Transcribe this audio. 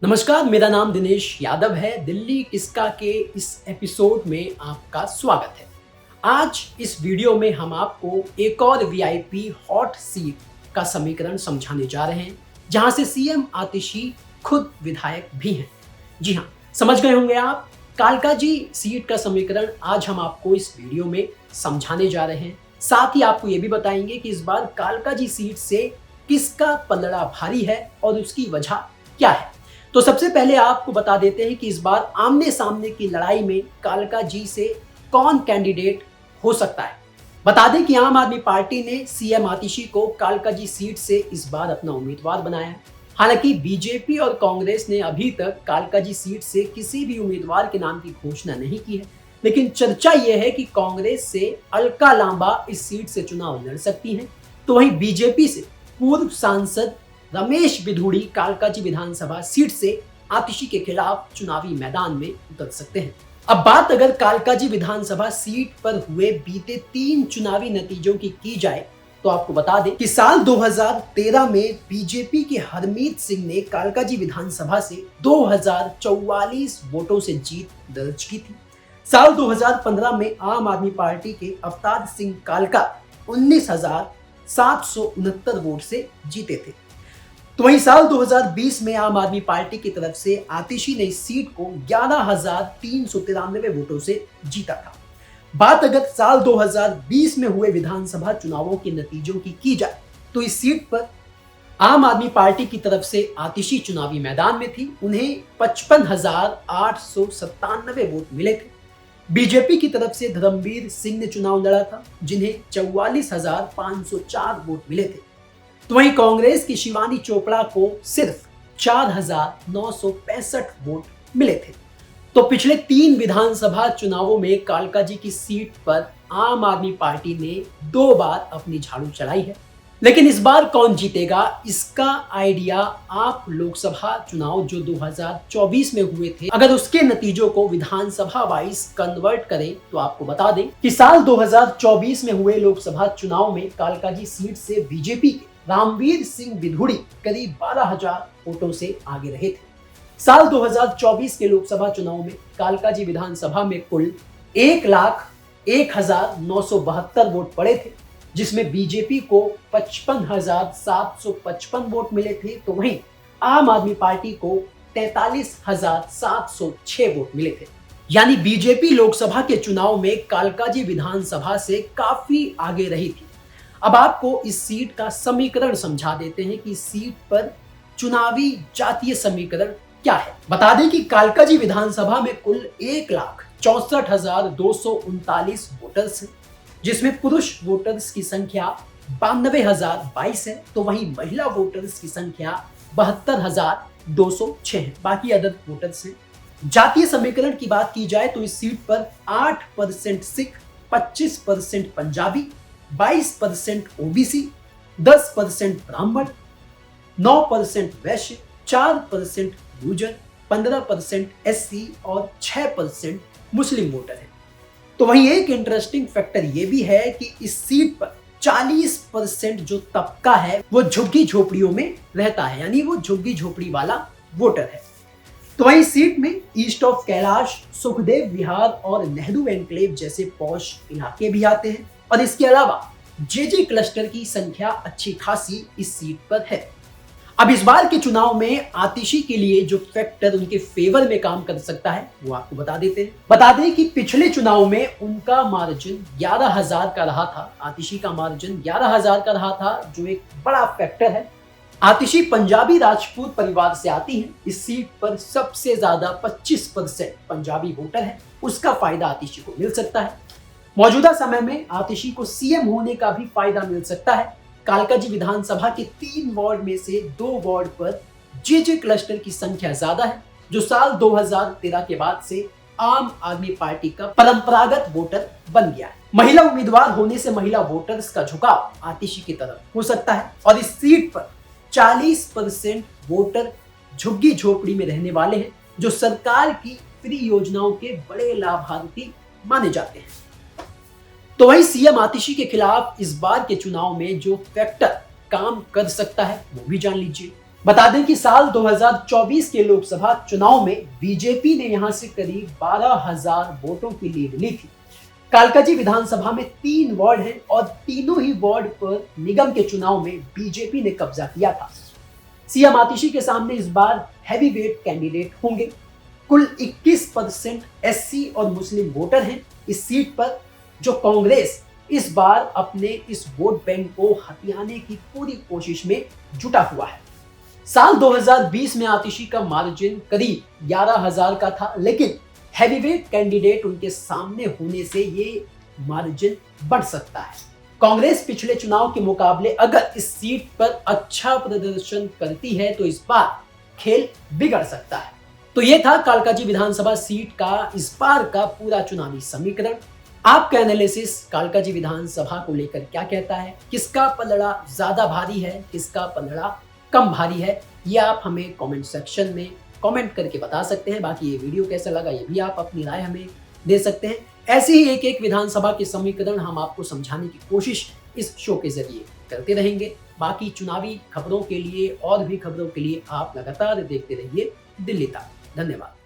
नमस्कार, मेरा नाम दिनेश यादव है। दिल्ली किसका के इस एपिसोड में आपका स्वागत है। आज इस वीडियो में हम आपको एक और वीआईपी हॉट सीट का समीकरण समझाने जा रहे हैं, जहां से सीएम आतिशी खुद विधायक भी हैं। जी हाँ, समझ गए होंगे आप। कालका जी सीट का समीकरण आज हम आपको इस वीडियो में समझाने जा रहे हैं। साथ ही आपको ये भी बताएंगे कि इस बार कालका जी सीट से किसका पलड़ा भारी है और उसकी वजह क्या है। तो सबसे पहले आपको बता देते हैं कि इस बार आमने सामने की लड़ाई में कालका जी से कौन कैंडिडेट हो सकता है। बता दें कि आम आदमी पार्टी ने सीएम आतिशी को कालका जी सीट से इस बार अपना उम्मीदवार बनाया है। हालांकि बीजेपी और कांग्रेस ने अभी तक कालका जी सीट से किसी भी उम्मीदवार के नाम की घोषणा नहीं की है, लेकिन चर्चा यह है कि कांग्रेस से अलका लांबा इस सीट से चुनाव लड़ सकती हैं, तो वहीं बीजेपी से पूर्व सांसद रमेश बिधूड़ी कालकाजी विधानसभा सीट से आतिशी के खिलाफ चुनावी मैदान में उतर सकते हैं। अब बात अगर कालकाजी विधानसभा सीट पर हुए बीते 3 चुनावी नतीजों की जाए तो आपको बता दें कि साल 2013 में बीजेपी के हरमीत सिंह ने कालकाजी विधानसभा से 2044 वोटों से जीत दर्ज की थी। साल 2015 में आम आदमी पार्टी के अवतार सिंह कालका 19,769 वोट से जीते थे। तो वहीं साल 2020 में आम आदमी पार्टी की तरफ से आतिशी ने इस सीट को 11,393 वोटों से जीता था। बात अगर साल 2020 में हुए विधानसभा चुनावों के नतीजों की जाए तो इस सीट पर आम आदमी पार्टी की तरफ से आतिशी चुनावी मैदान में थी। उन्हें 55,897 वोट मिले थे। बीजेपी की तरफ से धर्मवीर सिंह ने चुनाव लड़ा था, जिन्हें 44,504 वोट मिले थे। तो वहीं कांग्रेस की शिवानी चोपड़ा को सिर्फ 4,965 वोट मिले थे। तो पिछले 3 विधानसभा चुनावों में कालका जी की सीट पर आम आदमी पार्टी ने 2 बार अपनी झाड़ू चलाई है, लेकिन इस बार कौन जीतेगा इसका आइडिया आप लोकसभा चुनाव जो 2024 में हुए थे, अगर उसके नतीजों को विधानसभा वाइज कन्वर्ट करें तो आपको बता दें कि साल 2024 में हुए लोकसभा चुनाव में कालका जी सीट से बीजेपी के रामवीर सिंह बिधूड़ी करीब 12,000 वोटों से आगे रहे थे। साल 2024 के लोकसभा चुनाव में कालका जी विधानसभा में कुल 1,01,972 वोट पड़े थे, जिसमें बीजेपी को 55,755 वोट मिले थे, तो वहीं आम आदमी पार्टी को 43,706 वोट मिले थे। यानी बीजेपी लोकसभा के चुनाव में कालका जी विधानसभा से काफी आगे रही थी। अब आपको इस सीट का समीकरण समझा देते हैं कि सीट पर चुनावी जातीय समीकरण क्या है। बता दें कि कालका जी विधानसभा में कुल 1,64,239 वोटर्स हैं, जिसमें पुरुष वोटर्स की संख्या 92,022 है, तो वहीं महिला वोटर्स की संख्या 72,206 है। बाकी अदर वोटर्स हैं। जातीय समीकरण की बात की जाए तो इस सीट पर 8% सिख, 25% पंजाबी, 22% ओबीसी, 10% ब्राह्मण, 9% वैश्य, 4% गुर्जर, 15% एससी और 6% मुस्लिम वोटर है। तो वहीं एक इंटरेस्टिंग फैक्टर ये भी है कि इस सीट पर 40% जो तबका है वो झुग्गी झोपड़ियों में रहता है, यानी वो झुग्गी झोपड़ी वाला वोटर है। तो वहीं सीट में ईस्ट ऑफ कैलाश, सुखदेव विहार और नेहरू एनक्लेव जैसे पॉश इलाके भी आते हैं, और इसके अलावा जेजे क्लस्टर की संख्या अच्छी खासी इस सीट पर है। अब इस बार के चुनाव में आतिशी के लिए जो फैक्टर उनके फेवर में काम कर सकता है वो आपको बता देते हैं। बता दें कि पिछले चुनाव में उनका मार्जिन 11,000 का रहा था। आतिशी का मार्जिन 11,000 का रहा था, जो एक बड़ा फैक्टर है। आतिशी पंजाबी राजपूत परिवार से आती हैं। इस सीट पर सबसे ज्यादा 25% पंजाबी वोटर है, उसका फायदा आतिशी को मिल सकता है। मौजूदा समय में आतिशी को सीएम होने का भी फायदा मिल सकता है। कालका जी विधानसभा के 3 वार्ड में से 2 वार्ड पर जेजे क्लस्टर की संख्या ज्यादा है, जो साल 2013 के बाद से आम आदमी पार्टी का परंपरागत वोटर बन गया है। महिला उम्मीदवार होने से महिला वोटर्स का झुकाव आतिशी की तरफ हो सकता है, और इस सीट पर 40% वोटर झुग्गी झोपड़ी में रहने वाले हैं, जो सरकार की फ्री योजनाओं के बड़े लाभार्थी माने जाते हैं। तो वहीं सीएम आतिशी के खिलाफ इस बार के चुनाव में जो फैक्टर काम कर सकता है वो भी जान लीजिए। बता दें कि साल 2024 के लोकसभा चुनाव में बीजेपी ने यहां से करीब 12,000 वोटों की लीड ली थी। कालकाजी विधानसभा में 3 वार्ड हैं और तीनों ही वार्ड पर निगम के चुनाव में बीजेपी ने कब्जा किया था। सीएम आतिशी के सामने इस बार हैवीवेट कैंडिडेट होंगे। कुल 21% एससी और मुस्लिम वोटर हैं इस सीट पर, जो कांग्रेस इस बार अपने इस वोट बैंक को हथियाने की पूरी कोशिश में जुटा हुआ है। साल 2020 में आतिशी का मार्जिन करीब 11,000 का था, लेकिन हैवीवेट कैंडिडेट उनके सामने होने से ये मार्जिन बढ़ सकता है। कांग्रेस पिछले चुनाव के मुकाबले अगर इस सीट पर अच्छा प्रदर्शन करती है तो इस बार खेल बिगड़ सकता है। तो ये था कालकाजी विधानसभा सीट का इस बार का पूरा चुनावी समीकरण। आपका एनालिसिस कालकाजी विधानसभा को लेकर क्या कहता है? किसका पलड़ा ज्यादा भारी है, किसका पलड़ा कम भारी है? ये आप हमें कमेंट सेक्शन में कमेंट करके बता सकते हैं। बाकी ये वीडियो कैसा लगा ये भी आप अपनी राय हमें दे सकते हैं। ऐसे ही एक एक विधानसभा के समीकरण हम आपको समझाने की कोशिश इस शो के जरिए करते रहेंगे। बाकी चुनावी खबरों के लिए और भी खबरों के लिए आप लगातार देखते रहिए दिल्ली तक। धन्यवाद।